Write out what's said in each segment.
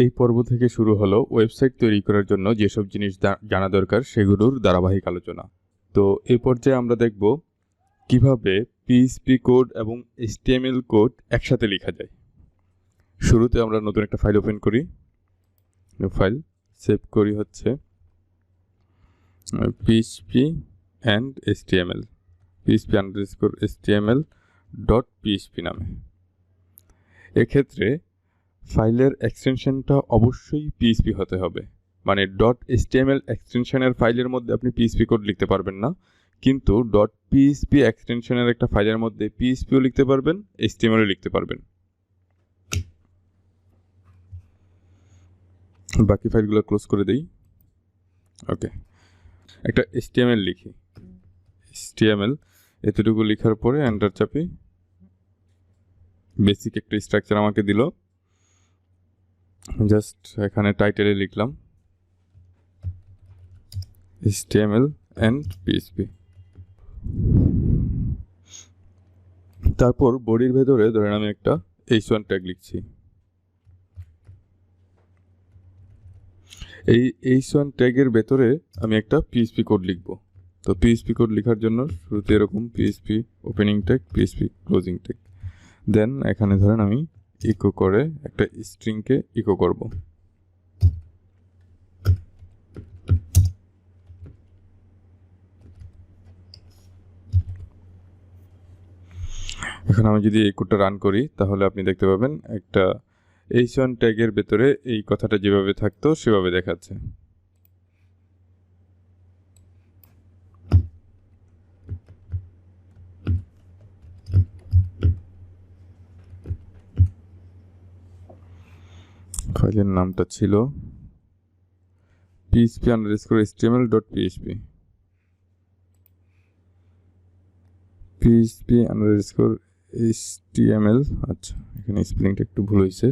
এই পর্ব থেকে শুরু হলো ওয়েবসাইট তৈরি করার জন্য যেসব জিনিস জানা দরকার সেগুলোর ধারাবাহিক আলোচনা। তো এই পর্যায়ে আমরা দেখব কিভাবে পিএইচপি কোড এবং এইচটিএমএল কোড একসাথে লেখা যায়। শুরুতে আমরা নতুন একটা ফাইল ওপেন করি, ফাইল সেভ করি হচ্ছে PHP and HTML, PHP_HTML.php নামে। এক্ষেত্রে ফাইলের এক্সটেনশনটা অবশ্যই পিএইচপি হতে হবে, মানে .html এক্সটেনশনের ফাইলের মধ্যে আপনি পিএইচপি কোড লিখতে পারবেন না, কিন্তু .php এক্সটেনশনের একটা ফাইলের মধ্যে পিএইচপিও লিখতে পারবেন, HTML লিখতে পারবেন। বাকি ফাইলগুলো ক্লোজ করে দেই। ওকে, একটা HTML লিখি। HTML এতটুকু লেখার পরে এন্টার চাপি। বেসিক একটা স্ট্রাকচার আমাকে দিল, জাস্ট এখানে টাইটেলে লিখলাম HTML and PHP। তারপর বডির ভেতরে ধরেন আমি একটা h1 ট্যাগ লিখছি। এই h1 ট্যাগের ভেতরে আমি একটা PHP কোড লিখব। তো PHP কোড লেখার জন্য শুরুতে এরকম PHP opening tag, PHP closing tag, then এখানে ধরেন আমি ইকো করে একটা স্ট্রিংকে ইকো করব। এখন আমি যদি এই কোডটা রান করি তাহলে আপনি দেখতে পাবেন একটা h1 ট্যাগের ভেতরে এই কথাটা যেভাবে থাকতো সেভাবে দেখাচ্ছে। ফাইলের নামটা ছিল PHP_HTML.php, PHP_HTML। আচ্ছা, এখানে স্পেলিংটা একটু ভুল হয়েছে,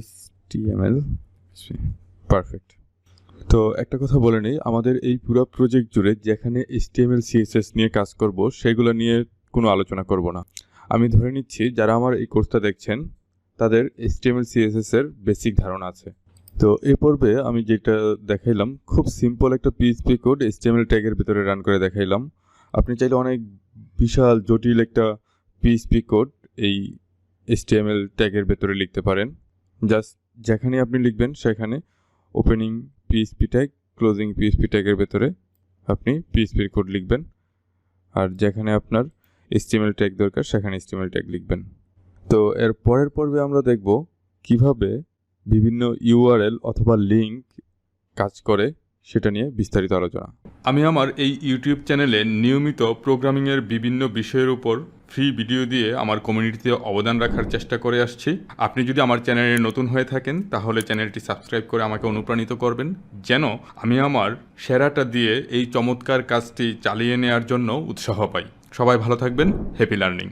HTML। পারফেক্ট। তো একটা কথা বলে নেই, আমাদের এই পুরো প্রজেক্ট জুড়ে যেখানে HTML CSS নিয়ে কাজ করব সেগুলো নিয়ে কোনো আলোচনা করব না। আমি ধরে নিচ্ছি যারা আমার এই কোর্সটা দেখছেন তাদের HTML CSS এর বেসিক ধারণা আছে। তো এই পর্বে আমি যেটা দেখাইলাম খুব সিম্পল একটা PHP কোড HTML ট্যাগের ভিতরে রান করে দেখাইলাম। আপনি চাইলে অনেক বিশাল জটিল একটা PHP কোড এই HTML ট্যাগের ভেতরে লিখতে পারেন। জাস্ট যেখানে আপনি লিখবেন সেখানে opening PHP tag, closing PHP ট্যাগের ভেতরে আপনি PHP কোড লিখবেন, আর যেখানে আপনার HTML ট্যাগ দরকার সেখানে HTML ট্যাগ লিখবেন। তো এর পরের পর্বে আমরা দেখব কিভাবে বিভিন্ন URL অথবা লিঙ্ক কাজ করে সেটা নিয়ে বিস্তারিত আলোচনা। আমি আমার এই ইউটিউব চ্যানেলে নিয়মিত প্রোগ্রামিংয়ের বিভিন্ন বিষয়ের উপর ফ্রি ভিডিও দিয়ে আমার কমিউনিটিতে অবদান রাখার চেষ্টা করে আসছি। আপনি যদি আমার চ্যানেলে নতুন হয়ে থাকেন তাহলে চ্যানেলটি সাবস্ক্রাইব করে আমাকে অনুপ্রাণিত করবেন, যেন আমি আমার সেরাটা দিয়ে এই চমৎকার কাজটি চালিয়ে নেওয়ার জন্য উৎসাহ পাই। সবাই ভালো থাকবেন। Happy learning.